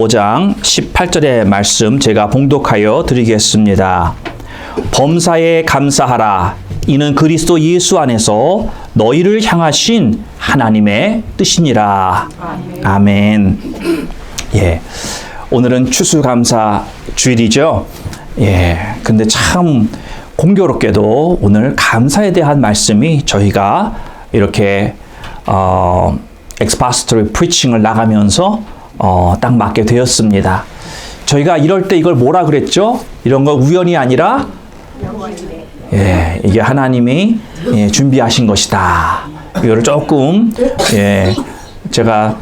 5장 18절의 말씀 제가 봉독하여 드리겠습니다. 범사에 감사하라. 이는 그리스도 예수 안에서 너희를 향하신 하나님의 뜻이니라. 아멘. 예. 오늘은 추수감사 주일이죠. 예. 근데 참 공교롭게도 오늘 감사에 대한 말씀이 저희가 이렇게 expository preaching을 나가면서 딱 맞게 되었습니다. 저희가 이럴 때 이걸 뭐라 그랬죠? 이런 거 우연이 아니라 이게 하나님이 준비하신 것이다. 이거를 조금 제가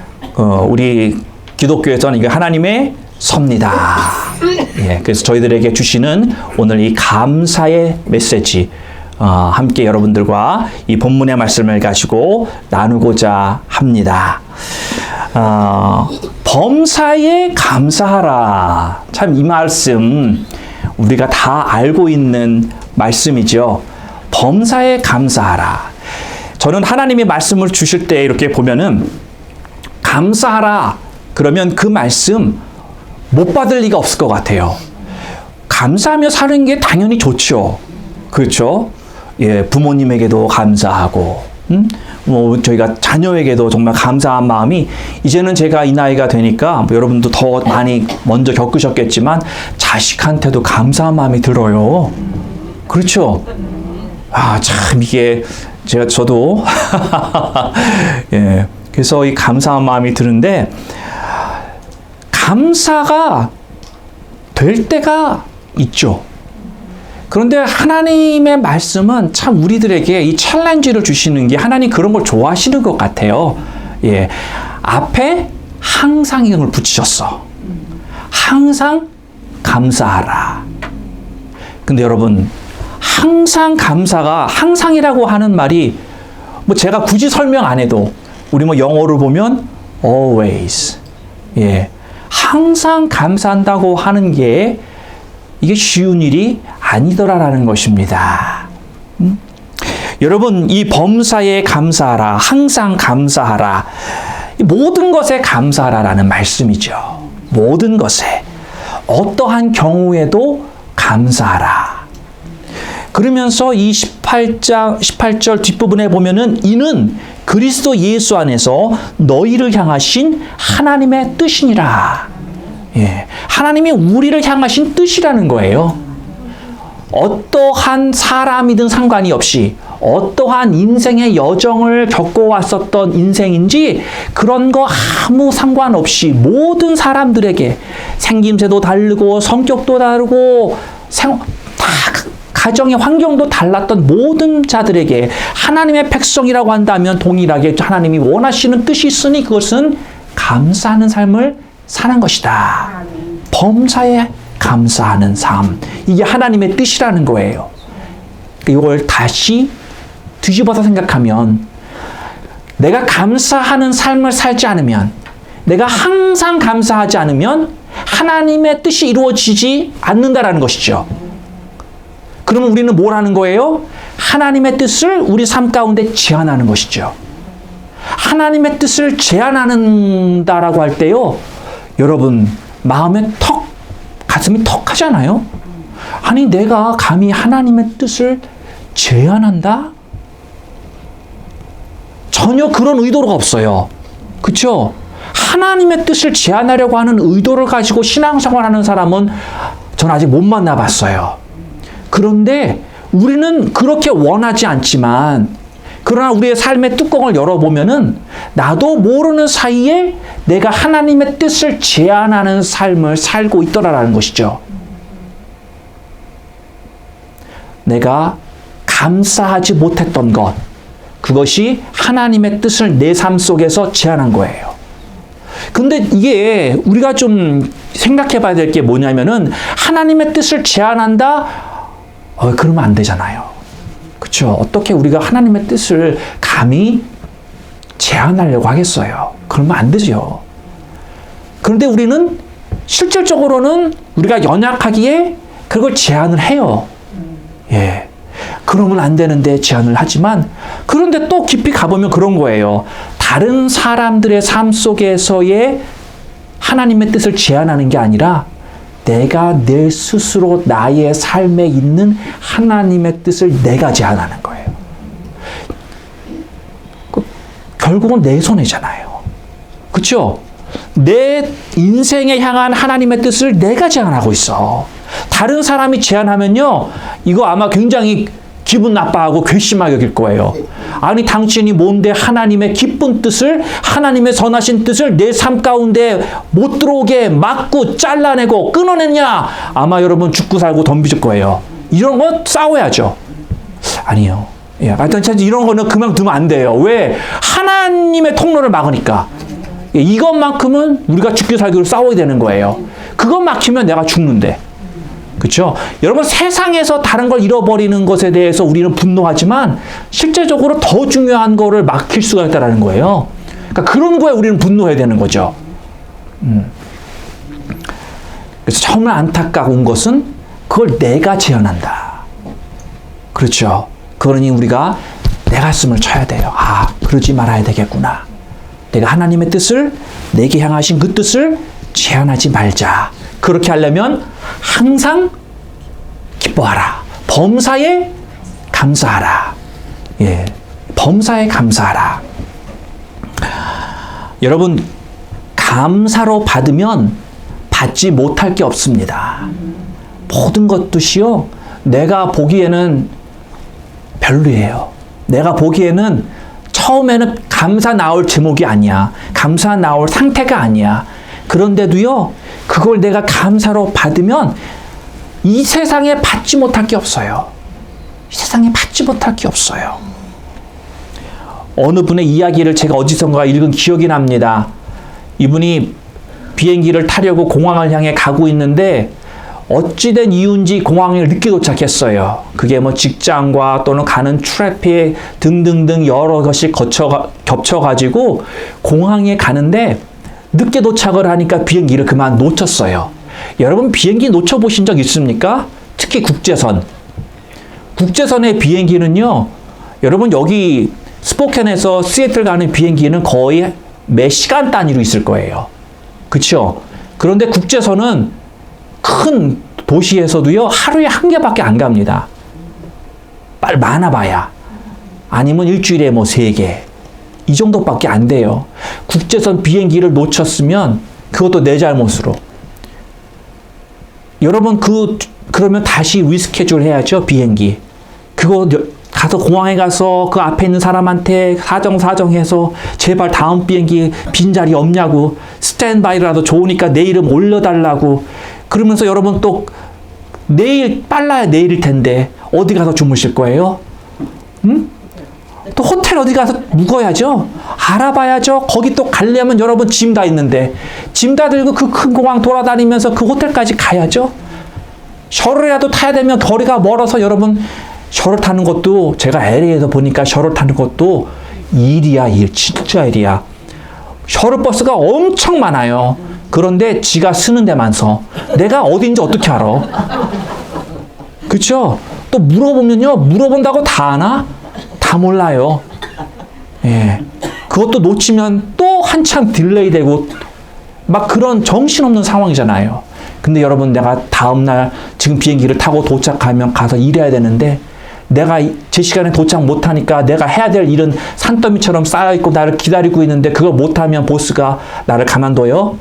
우리 기독교에서는 이게 하나님의 섭니다. 그래서 저희들에게 주시는 오늘 이 감사의 메시지 함께 여러분들과 이 본문의 말씀을 가지고 나누고자 합니다. 범사에 감사하라. 참 이 말씀 우리가 다 알고 있는 말씀이죠. 범사에 감사하라. 저는 하나님이 말씀을 주실 때 이렇게 보면은 감사하라 그러면 그 말씀 못 받을 리가 없을 것 같아요. 감사하며 사는 게 당연히 좋죠. 그렇죠? 예, 부모님에게도 감사하고, 저희가 자녀에게도 정말 감사한 마음이, 이제는 제가 이 나이가 되니까, 여러분도 더 많이 먼저 겪으셨겠지만, 자식한테도 감사한 마음이 들어요. 그렇죠? 참, 이게, 저도, 예, 그래서 이 감사한 마음이 드는데, 감사가 될 때가 있죠. 그런데 하나님의 말씀은 참 우리들에게 이 챌린지를 주시는 게 하나님 그런 걸 좋아하시는 것 같아요. 예. 앞에 항상을 붙이셨어. 항상 감사하라. 근데 여러분, 항상 감사가, 항상이라고 하는 말이 뭐 제가 굳이 설명 안 해도 우리 뭐 영어로 보면 always. 예. 항상 감사한다고 하는 게 이게 쉬운 일이 아니더라라는 것입니다. 여러분, 이 범사에 감사하라, 항상 감사하라, 모든 것에 감사하라라는 말씀이죠. 모든 것에, 어떠한 경우에도 감사하라. 그러면서 이 18절 뒷부분에 보면은 이는 그리스도 예수 안에서 너희를 향하신 하나님의 뜻이니라. 예, 하나님이 우리를 향하신 뜻이라는 거예요. 어떠한 사람이든 상관이 없이 어떠한 인생의 여정을 겪어왔었던 인생인지 그런 거 아무 상관없이 모든 사람들에게 생김새도 다르고 성격도 다르고 다 가정의 환경도 달랐던 모든 자들에게 하나님의 백성이라고 한다면 동일하게 하나님이 원하시는 뜻이 있으니 그것은 감사하는 삶을 사는 것이다. 범사에 감사하는 삶. 이게 하나님의 뜻이라는 거예요. 이걸 다시 뒤집어서 생각하면 내가 감사하는 삶을 살지 않으면, 내가 항상 감사하지 않으면 하나님의 뜻이 이루어지지 않는다라는 것이죠. 그러면 우리는 뭘 하는 거예요? 하나님의 뜻을 우리 삶 가운데 제한하는 것이죠. 하나님의 뜻을 제한한다라고 할 때요, 여러분 마음에 가슴이 턱 하잖아요. 아니 내가 감히 하나님의 뜻을 제한한다? 전혀 그런 의도가 없어요. 그렇죠? 하나님의 뜻을 제한하려고 하는 의도를 가지고 신앙생활하는 사람은 전 아직 못 만나봤어요. 그런데 우리는 그렇게 원하지 않지만, 그러나 우리의 삶의 뚜껑을 열어보면은 나도 모르는 사이에 내가 하나님의 뜻을 제한하는 삶을 살고 있더라라는 것이죠. 내가 감사하지 못했던 것, 그것이 하나님의 뜻을 내 삶 속에서 제한한 거예요. 근데 이게 우리가 좀 생각해 봐야 될 게 뭐냐면은 하나님의 뜻을 제한한다? 그러면 안 되잖아요. 그렇죠? 어떻게 우리가 하나님의 뜻을 감히 제한하려고 하겠어요? 그러면 안 되죠. 그런데 우리는 실질적으로는 우리가 연약하기에 그걸 제한을 해요. 예. 그러면 안 되는데 제한을 하지만, 그런데 또 깊이 가보면 그런 거예요. 다른 사람들의 삶 속에서의 하나님의 뜻을 제한하는 게 아니라 내가 내 스스로 나의 삶에 있는 하나님의 뜻을 내가 제한하는 거예요. 결국은 내 손해잖아요. 그렇죠? 내 인생에 향한 하나님의 뜻을 내가 제한하고 있어. 다른 사람이 제한하면요, 이거 아마 굉장히 기분 나빠하고 괘씸하게 여길 거예요. 아니 당신이 뭔데 하나님의 기쁜 뜻을, 하나님의 선하신 뜻을 내 삶 가운데 못 들어오게 막고 잘라내고 끊어냈냐? 아마 여러분 죽고 살고 덤비실 거예요. 이런 거 싸워야죠. 아니요. 예, 하여튼 이런 거는 그만두면 안 돼요. 왜? 하나님의 통로를 막으니까. 예, 이것만큼은 우리가 죽기 살기로 싸워야 되는 거예요. 그것 막히면 내가 죽는데. 그렇죠? 여러분, 세상에서 다른 걸 잃어버리는 것에 대해서 우리는 분노하지만 실제적으로 더 중요한 거를 막힐 수가 있다는 거예요. 그러니까 그런 거에 우리는 분노해야 되는 거죠. 그래서 정말 안타까운 것은 그걸 내가 제한한다. 그렇죠? 그러니 우리가 내 가슴을 쳐야 돼요. 아, 그러지 말아야 되겠구나. 내가 하나님의 뜻을, 내게 향하신 그 뜻을 제한하지 말자. 그렇게 하려면 항상 기뻐하라. 범사에 감사하라. 예, 범사에 감사하라. 여러분, 감사로 받으면 받지 못할 게 없습니다. 모든 것도시요, 내가 보기에는 별로예요. 내가 보기에는 처음에는 감사 나올 제목이 아니야. 감사 나올 상태가 아니야. 그런데도요, 그걸 내가 감사로 받으면 이 세상에 받지 못할 게 없어요. 이 세상에 받지 못할 게 없어요. 어느 분의 이야기를 제가 어디선가 읽은 기억이 납니다. 이분이 비행기를 타려고 공항을 향해 가고 있는데 어찌된 이유인지 공항에 늦게 도착했어요. 그게 뭐 직장과 또는 가는 트래픽 등등등 여러 것이 겹쳐가지고 공항에 가는데 늦게 도착을 하니까 비행기를 그만 놓쳤어요. 여러분, 비행기 놓쳐보신 적 있습니까? 특히 국제선. 국제선의 비행기는요, 여러분 여기 스포켄에서 시애틀 가는 비행기는 거의 매 시간 단위로 있을 거예요. 그렇죠? 그런데 국제선은 큰 도시에서도요, 하루에 한 개밖에 안 갑니다. 많아봐야. 아니면 일주일에 뭐 3개. 이 정도밖에 안 돼요. 국제선 비행기를 놓쳤으면 그것도 내 잘못으로. 여러분, 그러면 다시 리스케줄 해야죠, 비행기. 그거 가서 공항에 가서 그 앞에 있는 사람한테 사정해서 제발 다음 비행기 빈자리 없냐고, 스탠바이라도 좋으니까 내 이름 올려달라고. 그러면서 여러분 또 내일, 빨라야 내일일 텐데 어디 가서 주무실 거예요? 응? 또 호텔 어디 가서 묵어야죠. 알아봐야죠. 거기 또 가려면 여러분 짐 다 있는데 짐 다 들고 그 큰 공항 돌아다니면서 그 호텔까지 가야죠. 셔틀이라도 타야 되면 거리가 멀어서 여러분, 셔틀 타는 것도 제가 LA에서 보니까 셔틀 타는 것도 일이야, 일. 진짜 일이야. 셔틀버스가 엄청 많아요. 그런데 지가 쓰는 데만 서. 내가 어딘지 어떻게 알아? 그렇죠? 또 물어보면요, 물어본다고 다 아나? 다 몰라요. 예. 그것도 놓치면 또 한참 딜레이 되고 막 그런 정신없는 상황이잖아요. 근데 여러분, 내가 다음날 지금 비행기를 타고 도착하면 가서 일해야 되는데 내가 제 시간에 도착 못하니까 내가 해야 될 일은 산더미처럼 쌓여있고 나를 기다리고 있는데 그걸 못하면 보스가 나를 가만둬요?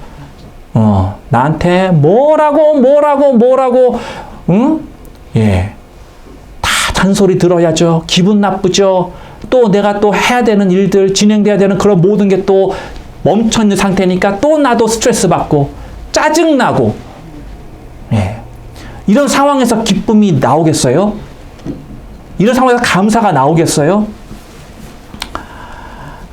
나한테 뭐라고, 응? 예. 다 잔소리 들어야죠. 기분 나쁘죠. 또 내가 또 해야 되는 일들, 진행돼야 되는 그런 모든 게 또 멈춰있는 상태니까 또 나도 스트레스 받고, 짜증나고, 예. 이런 상황에서 기쁨이 나오겠어요? 이런 상황에서 감사가 나오겠어요?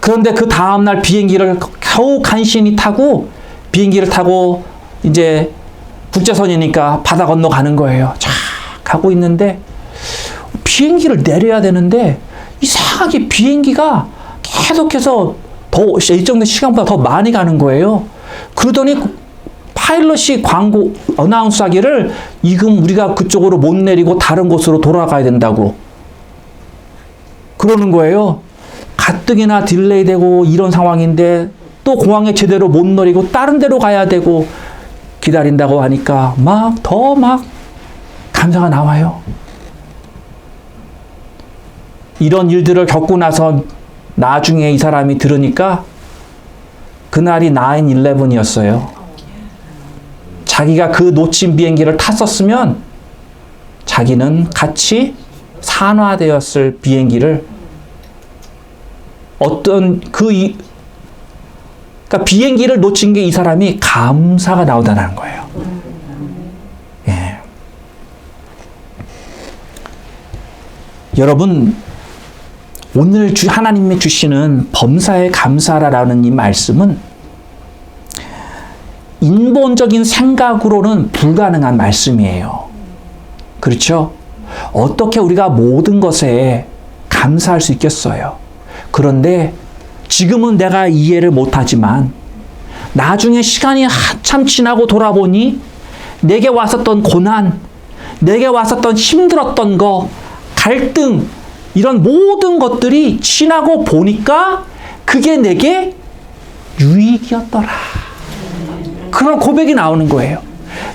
그런데 그 다음날 비행기를 겨우 간신히 타고, 비행기를 타고 이제 국제선이니까 바다 건너 가는 거예요. 쫙 가고 있는데 비행기를 내려야 되는데 이상하게 비행기가 계속해서 더 일정된 시간보다 더 많이 가는 거예요. 그러더니 파일럿이 광고 어나운스 하기를 지금 우리가 그쪽으로 못 내리고 다른 곳으로 돌아가야 된다고 그러는 거예요. 가뜩이나 딜레이 되고 이런 상황인데 또 공항에 제대로 못 내리고 다른 데로 가야 되고 기다린다고 하니까 더 감사가 나와요. 이런 일들을 겪고 나서 나중에 이 사람이 들으니까 그날이 9/11이었어요. 자기가 그 놓친 비행기를 탔었으면 자기는 같이 산화되었을 비행기를 그러니까 비행기를 놓친 게 이 사람이 감사가 나오다는 거예요. 예. 여러분, 오늘 하나님이 주시는 범사에 감사라라는 이 말씀은 인본적인 생각으로는 불가능한 말씀이에요. 그렇죠? 어떻게 우리가 모든 것에 감사할 수 있겠어요? 그런데 지금은 내가 이해를 못하지만 나중에 시간이 한참 지나고 돌아보니 내게 왔었던 고난, 내게 왔었던 힘들었던 거, 갈등, 이런 모든 것들이 지나고 보니까 그게 내게 유익이었더라. 그런 고백이 나오는 거예요.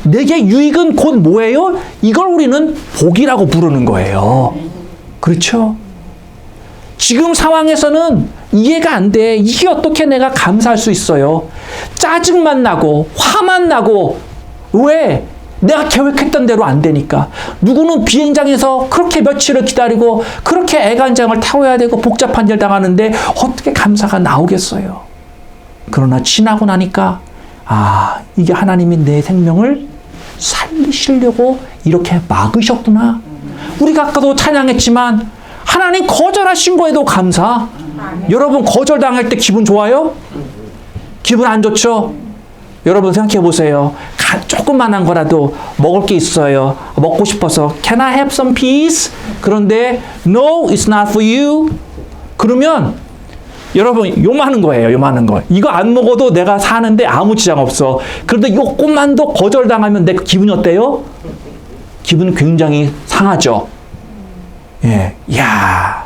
내게 유익은 곧 뭐예요? 이걸 우리는 복이라고 부르는 거예요. 그렇죠? 지금 상황에서는 이해가 안 돼. 이게 어떻게 내가 감사할 수 있어요? 짜증만 나고 화만 나고 왜? 내가 계획했던 대로 안 되니까. 누구는 비행장에서 그렇게 며칠을 기다리고 그렇게 애간장을 타워야 되고 복잡한 일 당하는데 어떻게 감사가 나오겠어요? 그러나 지나고 나니까 이게 하나님이 내 생명을 살리시려고 이렇게 막으셨구나. 우리가 아까도 찬양했지만 하나님 거절하신 거에도 감사. 여러분 거절당할 때 기분 좋아요? 기분 안 좋죠? 여러분 생각해 보세요. 조그만한 거라도 먹을 게 있어요. 먹고 싶어서 Can I have some peace? 그런데 No, it's not for you. 그러면 여러분 요만한 거예요. 요만한 거. 이거 안 먹어도 내가 사는데 아무 지장 없어. 그런데 요것만도 거절당하면 내 기분이 어때요? 기분은 굉장히 상하죠. 예, 야.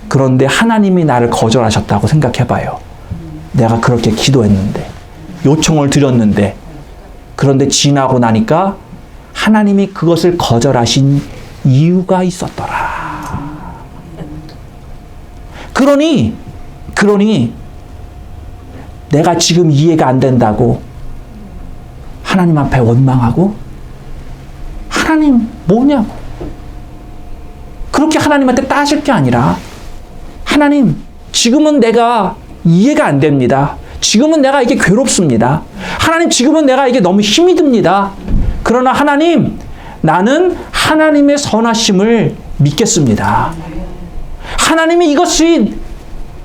그런데 하나님이 나를 거절하셨다고 생각해봐요. 내가 그렇게 기도했는데, 요청을 드렸는데, 그런데 지나고 나니까 하나님이 그것을 거절하신 이유가 있었더라. 그러니 내가 지금 이해가 안 된다고 하나님 앞에 원망하고 하나님 뭐냐고 그렇게 하나님한테 따질 게 아니라 하나님 지금은 내가 이해가 안 됩니다. 지금은 내가 이게 괴롭습니다. 하나님 지금은 내가 이게 너무 힘이 듭니다. 그러나 하나님 나는 하나님의 선하심을 믿겠습니다. 하나님이 이것이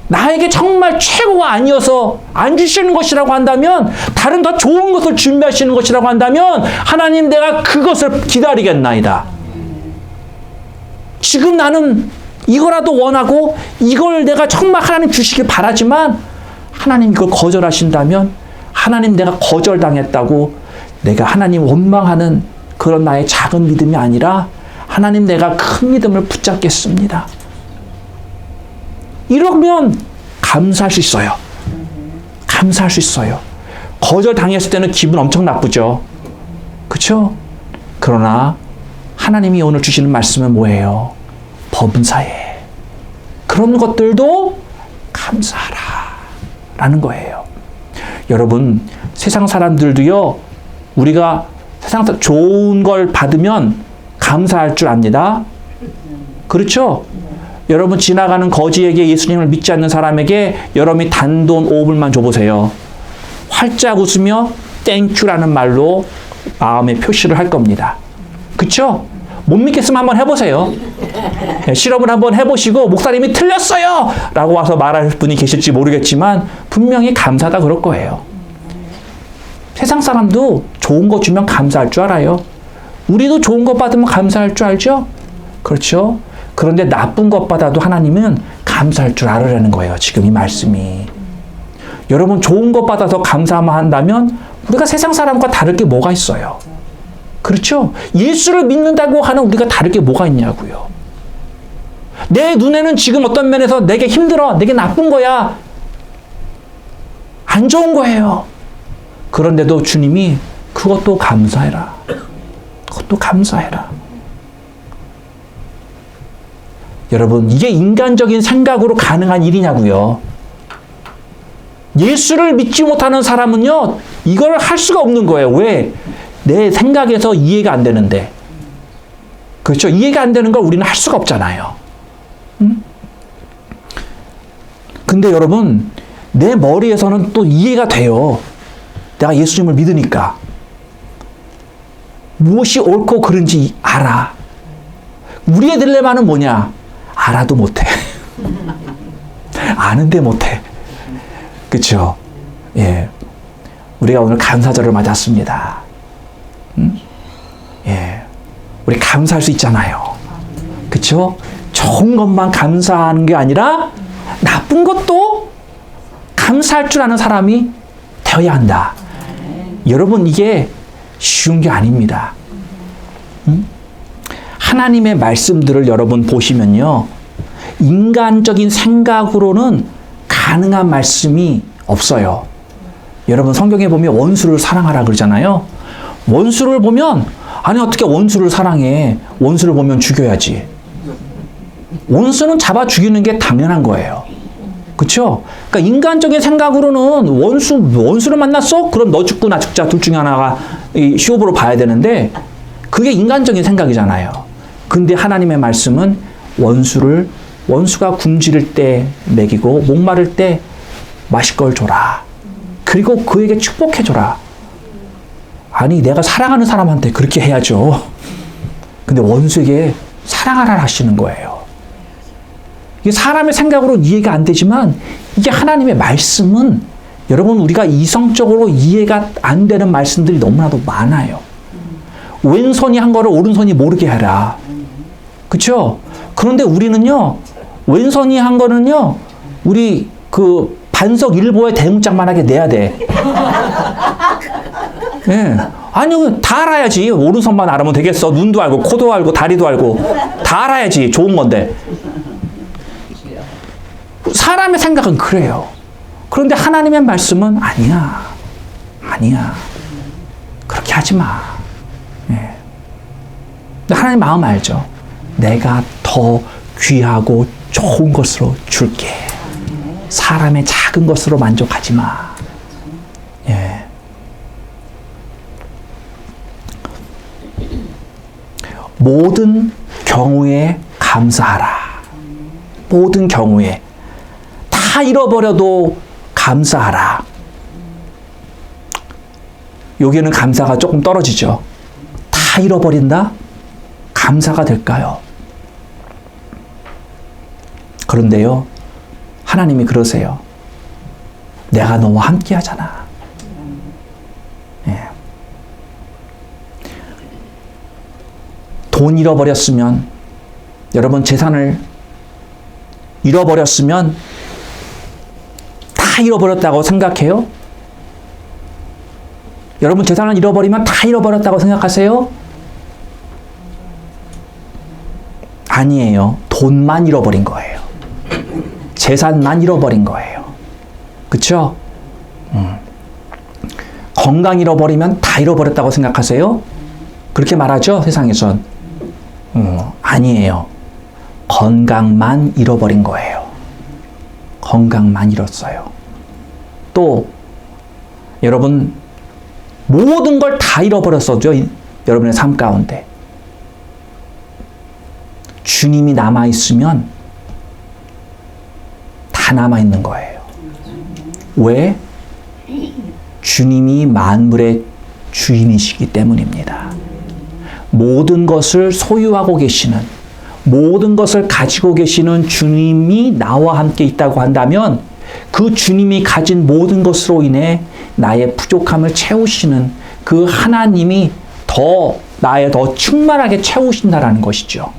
나에게 정말 최고가 아니어서 안 주시는 것이라고 한다면 다른 더 좋은 것을 준비하시는 것이라고 한다면 하나님 내가 그것을 기다리겠나이다. 지금 나는 이거라도 원하고 이걸 내가 정말 하나님 주시길 바라지만 하나님 이걸 거절하신다면 하나님 내가 거절당했다고 내가 하나님 원망하는 그런 나의 작은 믿음이 아니라 하나님 내가 큰 믿음을 붙잡겠습니다. 이러면 감사할 수 있어요. 감사할 수 있어요. 거절당했을 때는 기분 엄청 나쁘죠. 그렇죠? 그러나 하나님이 오늘 주시는 말씀은 뭐예요? 범사에 그런 것들도 감사하라 라는 거예요. 여러분 세상 사람들도요 우리가 세상 좋은 걸 받으면 감사할 줄 압니다. 그렇죠? 여러분 지나가는 거지에게 예수님을 믿지 않는 사람에게 여러분이 단돈 5불만 줘보세요. 활짝 웃으며 땡큐라는 말로 마음의 표시를 할 겁니다. 그렇죠? 못 믿겠으면 한번 해보세요. 실험을 한번 해보시고 목사님이 틀렸어요! 라고 와서 말할 분이 계실지 모르겠지만 분명히 감사하다 그럴 거예요. 세상 사람도 좋은 거 주면 감사할 줄 알아요. 우리도 좋은 거 받으면 감사할 줄 알죠? 그렇죠? 그런데 나쁜 것 받아도 하나님은 감사할 줄 알으라는 거예요. 지금 이 말씀이. 여러분 좋은 것 받아서 감사만 한다면 우리가 세상 사람과 다를 게 뭐가 있어요? 그렇죠? 예수를 믿는다고 하는 우리가 다를 게 뭐가 있냐고요. 내 눈에는 지금 어떤 면에서 내게 힘들어, 내게 나쁜 거야. 안 좋은 거예요. 그런데도 주님이 그것도 감사해라. 그것도 감사해라. 여러분, 이게 인간적인 생각으로 가능한 일이냐고요. 예수를 믿지 못하는 사람은요, 이걸 할 수가 없는 거예요. 왜? 내 생각에서 이해가 안 되는데. 그렇죠? 이해가 안 되는 걸 우리는 할 수가 없잖아요. 근데 여러분, 내 머리에서는 또 이해가 돼요. 내가 예수님을 믿으니까. 무엇이 옳고 그른지 알아. 우리의 딜레마는 뭐냐? 알아도 못해. 아는데 못해. 그쵸? 예. 우리가 오늘 감사절을 맞았습니다. 예. 우리 감사할 수 있잖아요. 그쵸? 좋은 것만 감사하는 게 아니라 나쁜 것도 감사할 줄 아는 사람이 되어야 한다. 여러분, 이게 쉬운 게 아닙니다. 하나님의 말씀들을 여러분 보시면요, 인간적인 생각으로는 가능한 말씀이 없어요. 여러분, 성경에 보면 원수를 사랑하라 그러잖아요. 원수를 보면, 아니 어떻게 원수를 사랑해? 원수를 보면 죽여야지. 원수는 잡아 죽이는 게 당연한 거예요. 그렇죠? 그러니까 인간적인 생각으로는 원수를 만났어? 그럼 너 죽고 나 죽자, 둘 중에 하나가 시옵으로 봐야 되는데, 그게 인간적인 생각이잖아요. 근데 하나님의 말씀은 원수가 굶주릴 때 먹이고 목마를 때 마실 걸 줘라. 그리고 그에게 축복해 줘라. 아니, 내가 사랑하는 사람한테 그렇게 해야죠. 근데 원수에게 사랑하라 하시는 거예요. 이게 사람의 생각으로 이해가 안 되지만, 이게 하나님의 말씀은, 여러분, 우리가 이성적으로 이해가 안 되는 말씀들이 너무나도 많아요. 왼손이 한 거를 오른손이 모르게 해라. 그쵸? 그런데 우리는요, 왼손이 한 거는요, 우리 그 반석일보의 대문짝만하게 내야 돼. 예. 아니, 다 알아야지. 오른손만 알으면 되겠어. 눈도 알고, 코도 알고, 다리도 알고. 다 알아야지. 좋은 건데. 사람의 생각은 그래요. 그런데 하나님의 말씀은 아니야. 아니야. 그렇게 하지 마. 예. 근데 하나님 마음 알죠? 내가 더 귀하고 좋은 것으로 줄게. 사람의 작은 것으로 만족하지 마. 예. 모든 경우에 감사하라. 모든 경우에. 다 잃어버려도 감사하라. 여기는 감사가 조금 떨어지죠. 다 잃어버린다? 감사가 될까요? 그런데요, 하나님이 그러세요. 내가 너와 함께 하잖아. 예. 돈 잃어버렸으면, 여러분 재산을 잃어버렸으면 다 잃어버렸다고 생각해요? 여러분 재산을 잃어버리면 다 잃어버렸다고 생각하세요? 아니에요. 돈만 잃어버린 거예요. 재산만 잃어버린 거예요. 그쵸? 건강 잃어버리면 다 잃어버렸다고 생각하세요? 그렇게 말하죠, 세상에선. 아니에요. 건강만 잃어버린 거예요. 건강만 잃었어요. 또 여러분 모든 걸 다 잃어버렸었죠, 여러분의 삶 가운데. 주님이 남아있으면 다 남아있는 거예요. 왜? 주님이 만물의 주인이시기 때문입니다. 모든 것을 소유하고 계시는, 모든 것을 가지고 계시는 주님이 나와 함께 있다고 한다면, 그 주님이 가진 모든 것으로 인해 나의 부족함을 채우시는 그 하나님이 나의 더 충만하게 채우신다라는 것이죠.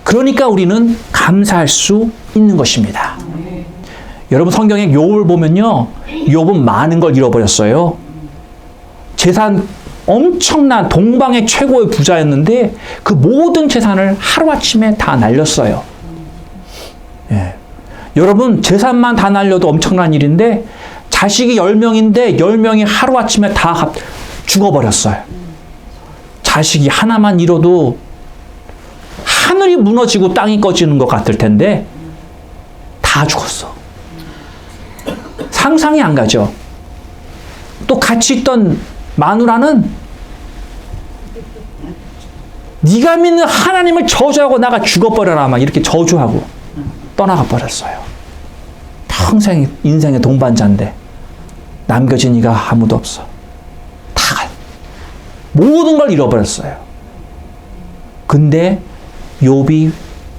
그러니까 우리는 감사할 수 있는 것입니다. 여러분 성경에 욥을 보면요, 욥은 많은 걸 잃어버렸어요. 재산 엄청난 동방의 최고의 부자였는데 그 모든 재산을 하루아침에 다 날렸어요. 예. 여러분 재산만 다 날려도 엄청난 일인데 자식이 10명인데 10명이 하루아침에 다 죽어버렸어요. 자식이 하나만 잃어도 하늘이 무너지고 땅이 꺼지는 것 같을 텐데 다 죽었어. 상상이 안 가죠. 또 같이 있던 마누라는 네가 믿는 하나님을 저주하고 나가 죽어버려라 막 이렇게 저주하고 떠나가 버렸어요. 평생 인생의 동반자인데 남겨진 이가 아무도 없어. 다 모든 걸 잃어버렸어요. 근데 욥이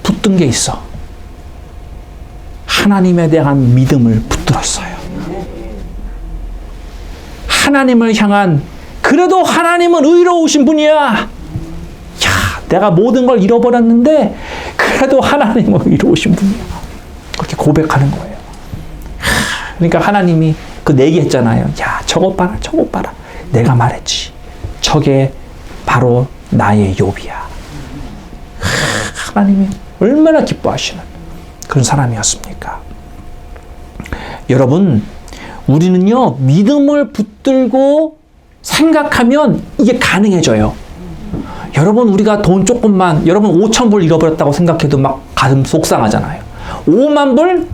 붙든 게 있어. 하나님에 대한 믿음을 붙들었어요. 하나님을 향한, 그래도 하나님은 의로우신 분이야. 야, 내가 모든 걸 잃어버렸는데 그래도 하나님은 의로우신 분이야. 그렇게 고백하는 거예요. 그러니까 하나님이 그 내기했잖아요. 야, 저것 봐라, 저것 봐라. 내가 말했지. 저게 바로 나의 욥이야. 하나님이 얼마나 기뻐하시는 그런 사람이었습니까? 여러분, 우리는요, 믿음을 붙들고 생각하면 이게 가능해져요. 여러분, 우리가 돈 조금만, 여러분 5,000불 잃어버렸다고 생각해도 막 가슴 속상하잖아요. 5만 불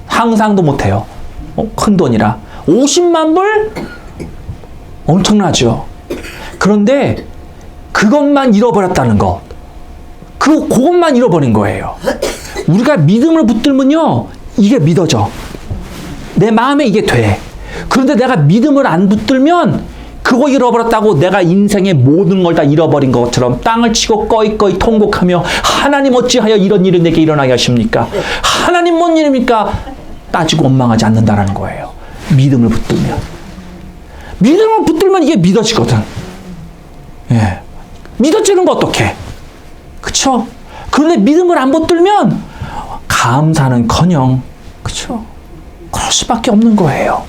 상상도 못해요. 큰 돈이라. 50만 불 엄청나죠. 그런데 그것만 잃어버렸다는 것, 그것만 잃어버린 거예요. 우리가 믿음을 붙들면요, 이게 믿어져. 내 마음에 이게 돼. 그런데 내가 믿음을 안 붙들면 그거 잃어버렸다고 내가 인생의 모든 걸 다 잃어버린 것처럼 땅을 치고 꺼이꺼이 통곡하며 하나님 어찌하여 이런 일이 내게 일어나게 하십니까? 하나님 뭔 일입니까? 따지고 원망하지 않는다라는 거예요. 믿음을 붙들면. 믿음을 붙들면 이게 믿어지거든. 예. 믿어지는 거 어떡해? 그쵸? 그런데 믿음을 안 붙들면 감사는커녕, 그쵸? 그럴 수밖에 없는 거예요.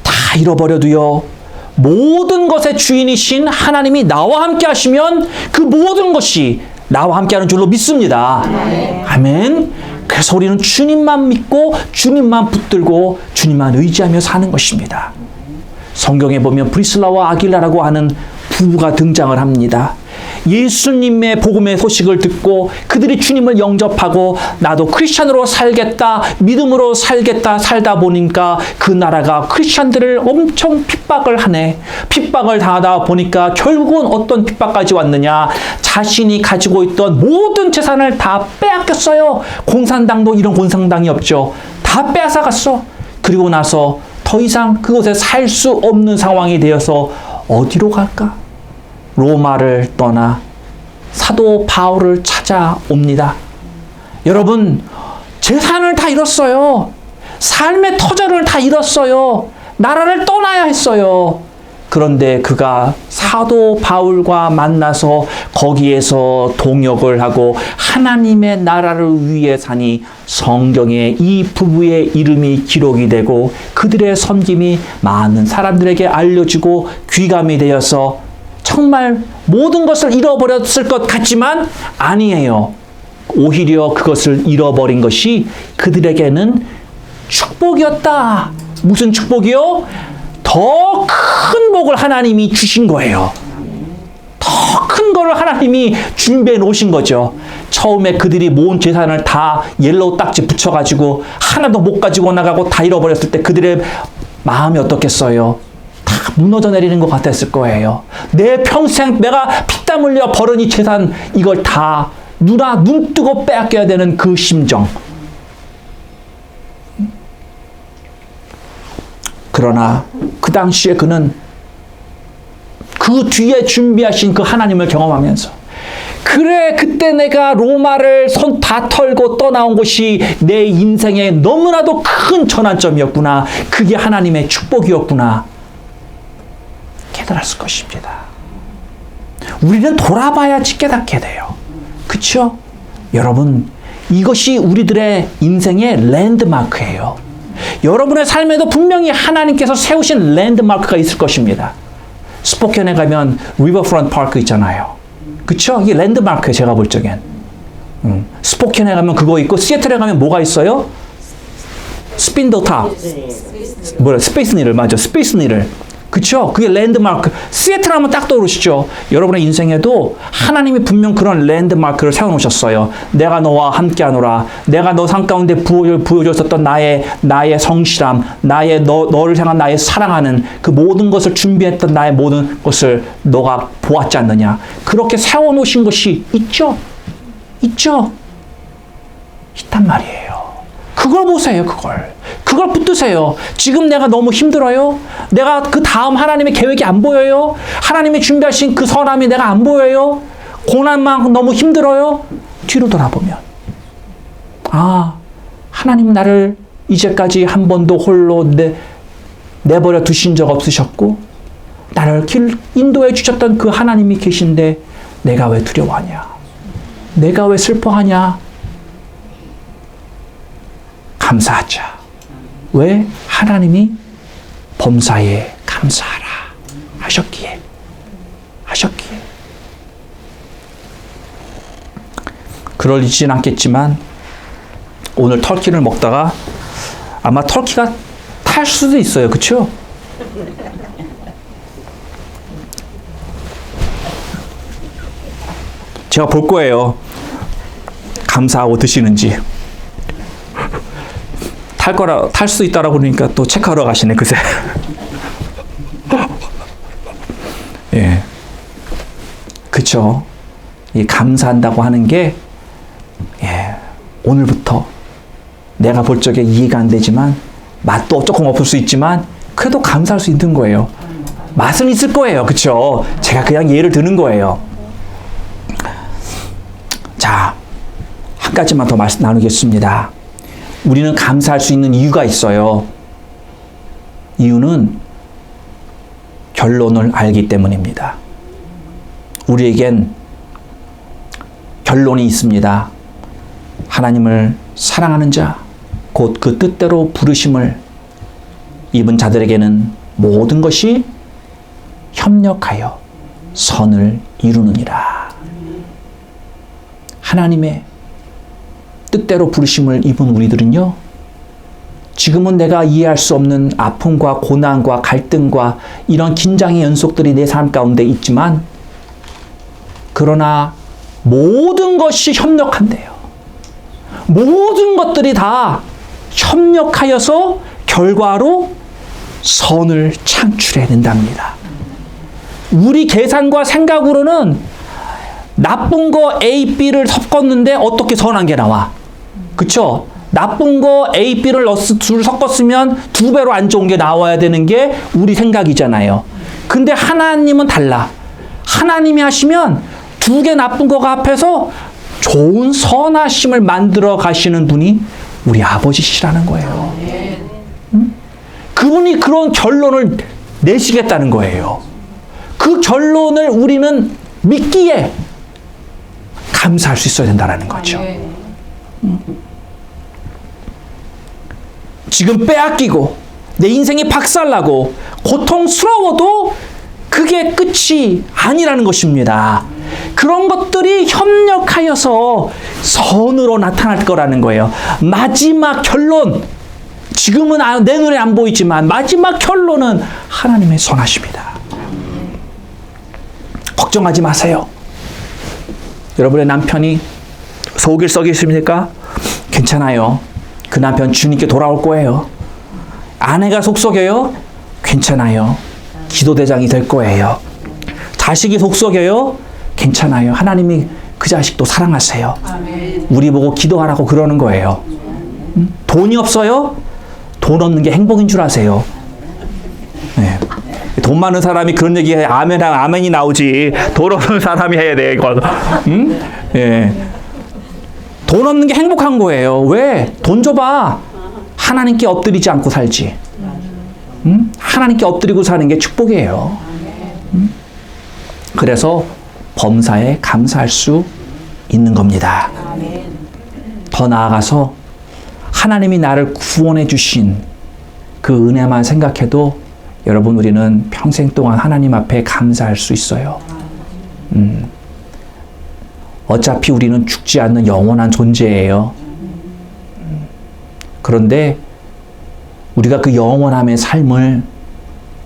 다 잃어버려도요, 모든 것의 주인이신 하나님이 나와 함께 하시면 그 모든 것이 나와 함께 하는 줄로 믿습니다. 아멘. 그래서 우리는 주님만 믿고 주님만 붙들고 주님만 의지하며 사는 것입니다. 성경에 보면 브리슬라와 아길라라고 하는 부부가 등장을 합니다. 예수님의 복음의 소식을 듣고 그들이 주님을 영접하고 나도 크리스찬으로 살겠다, 믿음으로 살겠다 살다 보니까 그 나라가 크리스찬들을 엄청 핍박을 하네. 핍박을 당하다 보니까 결국은 어떤 핍박까지 왔느냐, 자신이 가지고 있던 모든 재산을 다 빼앗겼어요. 공산당도 이런 공산당이 없죠. 다 빼앗아갔어. 그리고 나서 더 이상 그곳에 살 수 없는 상황이 되어서 어디로 갈까? 로마를 떠나 사도 바울을 찾아옵니다. 여러분, 재산을 다 잃었어요. 삶의 터전을 다 잃었어요. 나라를 떠나야 했어요. 그런데 그가 사도 바울과 만나서 거기에서 동역을 하고 하나님의 나라를 위해 사니 성경에 이 부부의 이름이 기록이 되고 그들의 섬김이 많은 사람들에게 알려지고 귀감이 되어서 정말 모든 것을 잃어버렸을 것 같지만 아니에요. 오히려 그것을 잃어버린 것이 그들에게는 축복이었다. 무슨 축복이요? 더 큰 복을 하나님이 주신 거예요. 더 큰 거를 하나님이 준비해 놓으신 거죠. 처음에 그들이 모은 재산을 다 옐로우 딱지 붙여가지고 하나도 못 가지고 나가고 다 잃어버렸을 때 그들의 마음이 어떻겠어요? 다 무너져 내리는 것 같았을 거예요. 내 평생 내가 피땀 흘려 벌은 이 재산, 이걸 다 눈 뜨고 빼앗겨야 되는 그 심정. 그러나 그 당시에 그는 그 뒤에 준비하신 그 하나님을 경험하면서, 그래, 그때 내가 로마를 손 다 털고 떠나온 곳이 내 인생의 너무나도 큰 전환점이었구나. 그게 하나님의 축복이었구나. 깨달았을 것입니다. 우리는 돌아봐야지 깨닫게 돼요. 그렇죠? 여러분, 이것이 우리들의 인생의 랜드마크예요. 여러분의 삶에도 분명히 하나님께서 세우신 랜드마크가 있을 것입니다. 스포켄에 가면 리버프런트 파크 있잖아요. 그쵸? 이게 랜드마크예요, 제가 볼 적엔. 스포켄에 가면 그거 있고, 시애틀에 가면 뭐가 있어요? 스핀더 탑. 뭐야? 스페이스 니들 맞죠? 스페이스 니들. 그쵸? 그게 랜드마크. 시애틀 하면 딱 떠오르시죠? 여러분의 인생에도 하나님이 분명 그런 랜드마크를 세워놓으셨어요. 내가 너와 함께하노라. 내가 너 삶 가운데 부어줬었던 나의 성실함, 너를 향한 나의 사랑하는 그 모든 것을 준비했던 나의 모든 것을 너가 보았지 않느냐. 그렇게 세워놓으신 것이 있죠? 있죠? 있단 말이에요. 그걸 보세요, 그걸 붙드세요. 지금 내가 너무 힘들어요? 내가 그 다음 하나님의 계획이 안 보여요? 하나님이 준비하신 그 선함이 내가 안 보여요? 고난만 너무 힘들어요? 뒤로 돌아보면, 아, 하나님 나를 이제까지 한 번도 홀로 내버려 두신 적 없으셨고, 나를 인도해 주셨던 그 하나님이 계신데, 내가 왜 두려워하냐? 내가 왜 슬퍼하냐? 감사하자. 왜? 하나님이 범사에 감사하라 하셨기에. 그러지는 않겠지만 오늘 터키를 먹다가 아마 터키가 탈 수도 있어요. 그렇죠? 제가 볼 거예요. 감사하고 드시는지. 탈 수 있다라고 그러니까 또 체크하러 가시네, 그새. 예. 그쵸. 이 감사한다고 하는 게, 예, 오늘부터 내가 볼 적에 이해가 안 되지만, 맛도 조금 없을 수 있지만, 그래도 감사할 수 있는 거예요. 맛은 있을 거예요. 그쵸. 제가 그냥 예를 드는 거예요. 자, 한 가지만 더 말씀 나누겠습니다. 우리는 감사할 수 있는 이유가 있어요. 이유는 결론을 알기 때문입니다. 우리에겐 결론이 있습니다. 하나님을 사랑하는 자, 곧 그 뜻대로 부르심을 입은 자들에게는 모든 것이 협력하여 선을 이루느니라. 하나님의 뜻대로 부르심을 입은 우리들은요, 지금은 내가 이해할 수 없는 아픔과 고난과 갈등과 이런 긴장의 연속들이 내 삶 가운데 있지만, 그러나 모든 것이 협력한대요. 모든 것들이 다 협력하여서 결과로 선을 창출해낸답니다. 우리 계산과 생각으로는 나쁜 거 A, B를 섞었는데 어떻게 선한 게 나와? 그쵸? 나쁜 거 A, B를 둘 섞었으면 2배로 안 좋은 게 나와야 되는 게 우리 생각이잖아요. 근데 하나님은 달라. 하나님이 하시면 2개 나쁜 거가 합해서 좋은 선하심을 만들어 가시는 분이 우리 아버지시라는 거예요. 응? 그분이 그런 결론을 내시겠다는 거예요. 그 결론을 우리는 믿기에 감사할 수 있어야 된다는 거죠. 지금 빼앗기고 내 인생이 박살나고 고통스러워도 그게 끝이 아니라는 것입니다. 그런 것들이 협력하여서 선으로 나타날 거라는 거예요. 마지막 결론, 지금은 내 눈에 안 보이지만 마지막 결론은 하나님의 선하십니다. 걱정하지 마세요. 여러분의 남편이 속일 썩이 있습니까? 괜찮아요. 그 남편 주님께 돌아올 거예요. 아내가 속썩여요? 괜찮아요. 기도대장이 될 거예요. 자식이 속썩여요? 괜찮아요. 하나님이 그 자식도 사랑하세요. 우리 보고 기도하라고 그러는 거예요. 돈이 없어요? 돈 없는 게 행복인 줄 아세요. 네. 돈 많은 사람이 그런 얘기해 아멘이 나오지. 돈 없는 사람이 해야 돼 이거. 응? 예. 돈 없는 게 행복한 거예요. 왜? 돈 줘봐. 하나님께 엎드리지 않고 살지. 응? 하나님께 엎드리고 사는 게 축복이에요. 응? 그래서 범사에 감사할 수 있는 겁니다. 더 나아가서 하나님이 나를 구원해 주신 그 은혜만 생각해도 여러분 우리는 평생 동안 하나님 앞에 감사할 수 있어요. 어차피 우리는 죽지 않는 영원한 존재예요. 그런데 우리가 그 영원함의 삶을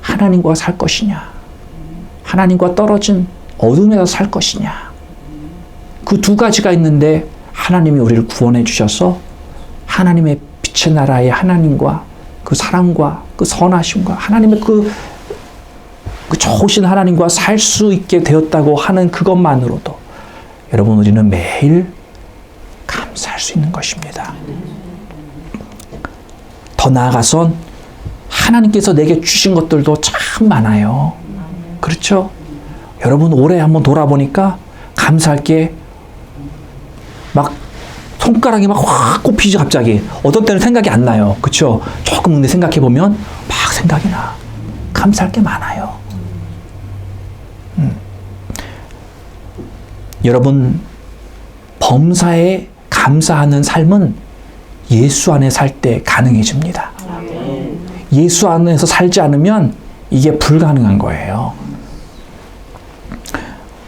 하나님과 살 것이냐, 하나님과 떨어진 어둠에서 살 것이냐. 그 두 가지가 있는데 하나님이 우리를 구원해 주셔서 하나님의 빛의 나라의 하나님과 그 사랑과 그 선하심과 하나님의 그 좋으신 하나님과 살 수 있게 되었다고 하는 그것만으로도 여러분, 우리는 매일 감사할 수 있는 것입니다. 더 나아가선 하나님께서 내게 주신 것들도 참 많아요. 그렇죠? 여러분, 올해 한번 돌아보니까 감사할 게 막 손가락이 막 확 꼽히죠. 갑자기 어떤 때는 생각이 안 나요. 그렇죠? 조금 근데 생각해 보면 막 생각이 나. 감사할 게 많아요. 여러분, 범사에 감사하는 삶은 예수 안에 살 때 가능해집니다. 예수 안에서 살지 않으면 이게 불가능한 거예요.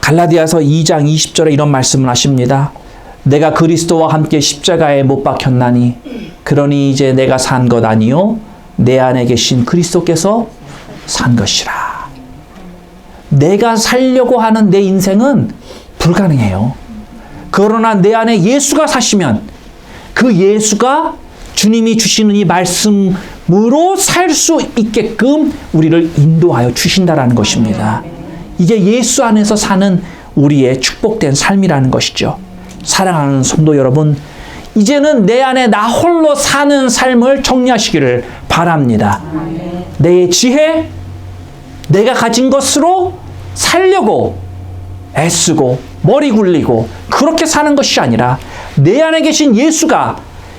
갈라디아서 2장 20절에 이런 말씀을 하십니다. 내가 그리스도와 함께 십자가에 못 박혔나니 그러니 이제 내가 산 것 아니요 내 안에 계신 그리스도께서 산 것이라. 내가 살려고 하는 내 인생은 불가능해요. 그러나 내 안에 예수가 사시면 그 예수가 주님이 주시는 이 말씀으로 살 수 있게끔 우리를 인도하여 주신다라는 것입니다. 이게 예수 안에서 사는 우리의 축복된 삶이라는 것이죠. 사랑하는 성도 여러분, 이제는 내 안에 나 홀로 사는 삶을 정리하시기를 바랍니다. 내 지혜, 내가 가진 것으로 살려고 애쓰고 머리 굴리고 그렇게 사는 것이 아니라 내 안에 계신 예수가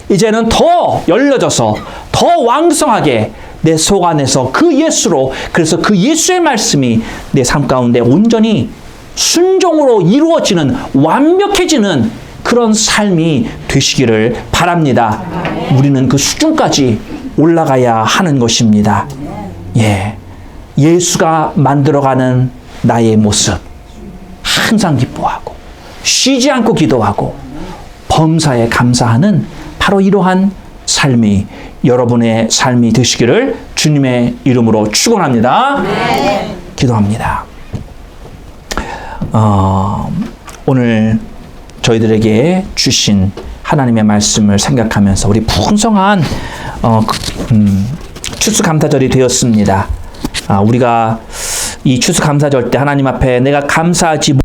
이제는 더 열려져서 더 왕성하게 내 속 안에서 그 예수로, 그래서 그 예수의 말씀이 내 삶 가운데 온전히 순종으로 이루어지는, 완벽해지는 그런 삶이 되시기를 바랍니다. 우리는 그 수준까지 올라가야 하는 것입니다. 예, 예수가 만들어가는 나의 모습 항상 기뻐하고 쉬지 않고 기도하고 범사에 감사하는 바로 이러한 삶이 여러분의 삶이 되시기를 주님의 이름으로 축원합니다. 네. 기도합니다. 오늘 저희들에게 주신 하나님의 말씀을 생각하면서 우리 풍성한 추수감사절이 되었습니다. 우리가 이 추수감사절 때 하나님 앞에 내가 감사하지